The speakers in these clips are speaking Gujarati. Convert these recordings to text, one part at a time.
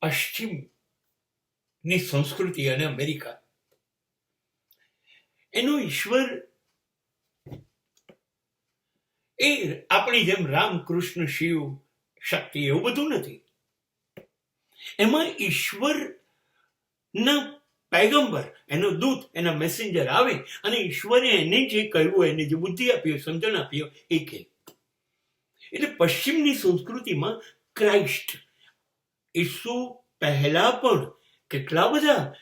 પશ્ચિમની સંસ્કૃતિ અને અમેરિકા, એનો ઈશ્વર એ આપણી જેમ રામ, કૃષ્ણ, શિવ, શક્તિ એવું બધું નથી. એમાં ઈશ્વરના પૈગંબર, એનો દૂત, એના મેસેન્જર આવે અને ઈશ્વરે એને જે કહ્યું, એને જે બુદ્ધિ આપી, સમજણ આપી એ કહે. એટલે પશ્ચિમની સંસ્કૃતિમાં ક્રાઇસ્ટ, ઈસુ પહેલા પણ કેટલા બધા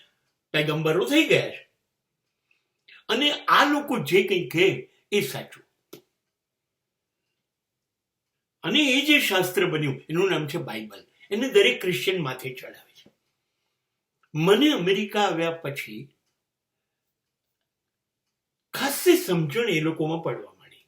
પૈગંબરો થઈ ગયા છે અને આ લોકો જે કંઈ કહે એ સાચું. અને એ જે શાસ્ત્ર બન્યું એનું નામ છે બાઇબલ. એને દરેક ક્રિશ્ચિયન માથે ચડાવે છે. મને અમેરિકા આવ્યા પછી ખાસી સમજણ એ લોકોમાં પડવા માંડી.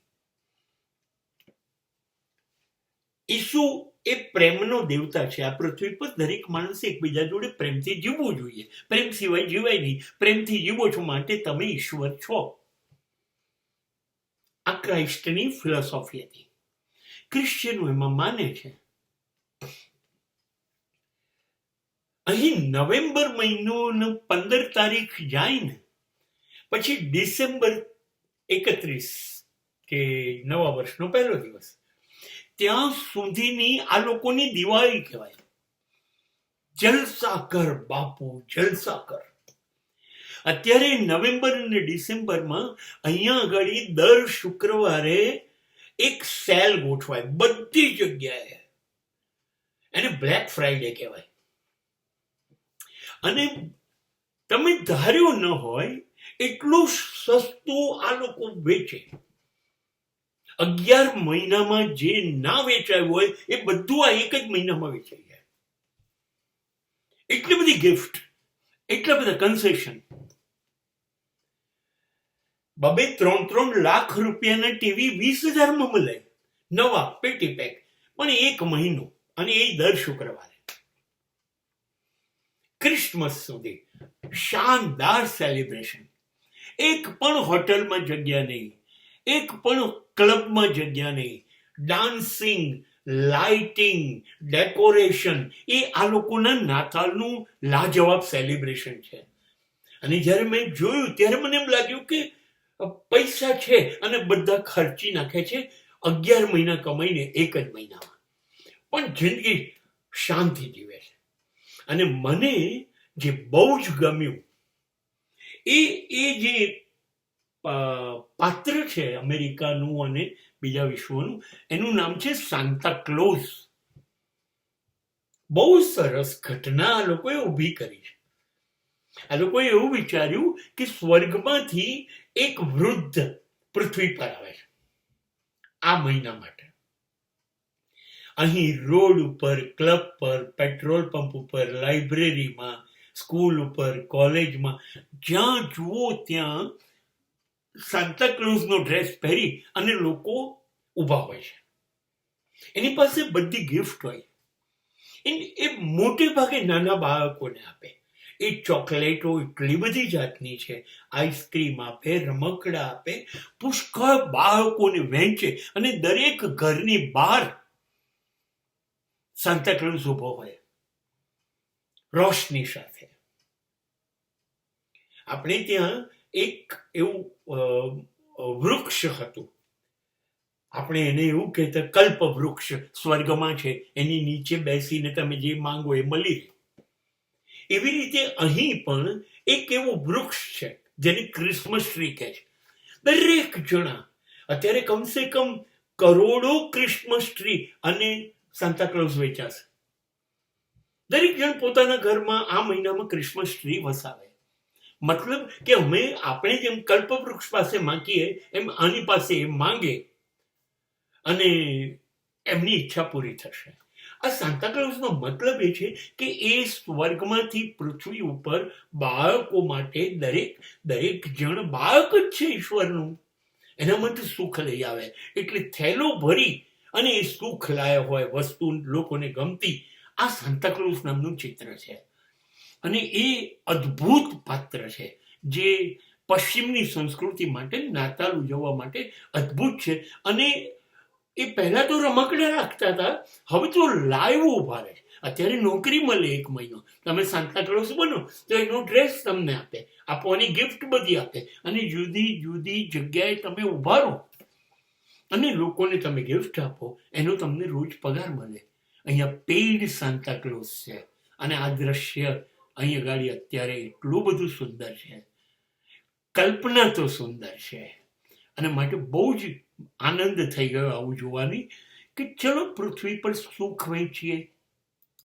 ઈસુ એ પ્રેમનો દેવતા છે. આ પૃથ્વી પર દરેક માણસે એકબીજા જોડે પ્રેમથી જીવવું જોઈએ. પ્રેમ સિવાય જીવાય નહીં. પ્રેમથી જીવો છો માટે તમે ઈશ્વર છો. આ ક્રાઇસ્ટની ફિલોસોફી હતી. ક્રિશ્ચિયનો એમાં માને છે. અહીં નવેમ્બર મહિનો 15 તારીખ જાય ને પછી ડિસેમ્બર 31 કે નવા વર્ષનો પહેલો દિવસ, ત્યાં સુધીની આ લોકોની દિવાળી કહેવાય. જલસા કર બાપુ, જલસા કર. અત્યારે નવેમ્બર અને ડિસેમ્બરમાં અહીંયા આગળ દર શુક્રવારે એક સેલ ગોઠવાય બધી જગ્યાએ. એને બ્લેક ફ્રાઈડે કહેવાય. અને તમે ધાર્યું ન હોય એટલું સસ્તું આ લોકો વેચે. 11 મહિનામાં જે ના વેચાયું હોય એ બધું આ એક જ મહિનામાં વેચાઈ જાય. એટલી બધી ગિફ્ટ, એટલા બધા કન્સેશન. 2-3 લાખ રૂપિયાના ટીવી 20,000 મળે, નવા પેટી પેક, પણ એક મહિનો, અને એ દર શુક્રવારે. ક્રિસમસ સુધી શાનદાર સેલિબ્રેશન. એક પણ હોટલમાં જગ્યા નહીં, એક પણ ક્લબમાં જગ્યા નહીં. ડાન્સિંગ, લાઇટિંગ, ડેકોરેશન, એ આ લોકોના નાતાલનું લાજવાબ સેલિબ્રેશન છે. અને જ્યારે મેં જોયું ત્યારે મને એમ લાગ્યું કે પૈસા છે અને બધા ખર્ચી નાખે છે 11 મહિના કમાઈને એક જ મહિનામાં, પણ જિંદગી શાંતિ જીવે છે. અને મને જે બહુ જ ગમ્યું એ જે પાત્ર છે અમેરિકાનું અને બીજા વિશ્વનું, એનું નામ છે સાન્તા ક્લોઝ. બહુ સરસ ઘટના આ લોકોએ ઊભી કરી છે. આ લોકોએ એવું વિચાર્યું કે સ્વર્ગમાંથી એક વૃદ્ધ પૃથ્વી પર આવે છે આ મહિના માટે. અહીં રોડ ઉપર, ક્લબ પર, પેટ્રોલ પંપ ઉપર, લાઇબ્રેરીમાં, સ્કૂલ ઉપર, કોલેજમાં, જ્યાં જુઓ ત્યાં સાન્તા ક્લોઝનો ડ્રેસ પહેરી અને લોકો ઊભા હોય છે. એની પાસે બધી ગિફ્ટ હોય. એ મોટે ભાગે નાના બાળકોને આપે. એ ચોકલેટો એટલી બધી જાતની છે, આઈસ્ક્રીમ આપે, રમકડા આપે, પુષ્કળ બાળકોને વહેંચે. અને દરેક ઘરની બહાર સાન્તા ક્લોઝ ઉભો હોય રોશની સાથે. આપણે ત્યાં એક એવું વૃક્ષ હતું, આપણે એને એવું કહેતા કલ્પ વૃક્ષ, સ્વર્ગમાં છે, એની નીચે બેસીને તમે જે માંગો એ મળી રહે. એવી રીતે અહીં પણ એક એવું વૃક્ષ છે જેને ક્રિસમસ ટ્રી કહે છે. દરેક જણા અત્યારે કમસે કમ કરોડો ક્રિસમસ ટ્રી અને સાન્તા ક્લોઝ વેચાશે. દરેક જણ પોતાના ઘરમાં આ મહિનામાં ક્રિસમસ ટ્રી વસાવે. મતલબ કે આપણે જેમ કલ્પવૃક્ષ પાસે માંગીએ એમ આની પાસે માંગે અને એમની ઈચ્છા પૂરી થશે. આ સાન્તા ક્લોઝનો મતલબ એ છે કે એ સ્વર્ગમાંથી પૃથ્વી ઉપર બાળકો માટે દરેક જણ બાળક જ છે ઈશ્વરનું, એના માટે સુખ લઈ આવે. એટલે થેલો ભરી અને એ સુખ લાયા હોય વસ્તુ લોકોને ગમતી, આ સાન્તા ક્લોઝ નામનું ચિત્ર છે. અને એ અદ્ભુત પાત્ર છે જે પશ્ચિમની સંસ્કૃતિ માટે નાતાલ ઉજવવા માટે અદ્ભુત છે. અને એ પહેલા તો રમકડા રાખતા હતા, હવે તો લાઈવ ઉભા રહે. અત્યારે નોકરી મળે 1 મહિનો, તમે સાન્તા ક્લોઝ બનો તો એનો ડ્રેસ તમને આપે, આપવાની ગિફ્ટ બધી આપે, અને જુદી જુદી જગ્યાએ તમે ઉભા રહો અને લોકોને તમે ગિફ્ટ આપો, એનો તમને રોજ પગાર મળે. અહીંયા પેઇડ સાન્તા ક્લોઝ છે. અને આ દ્રશ્ય અહીં આગળ અત્યારે એટલું બધું સુંદર છે, કલ્પના તો સુંદર છે. અને માટે બહુ જ આનંદ થઈ ગયો આવું જોવાની, કે ચલો પૃથ્વી પર સુખ વહેંચીએ,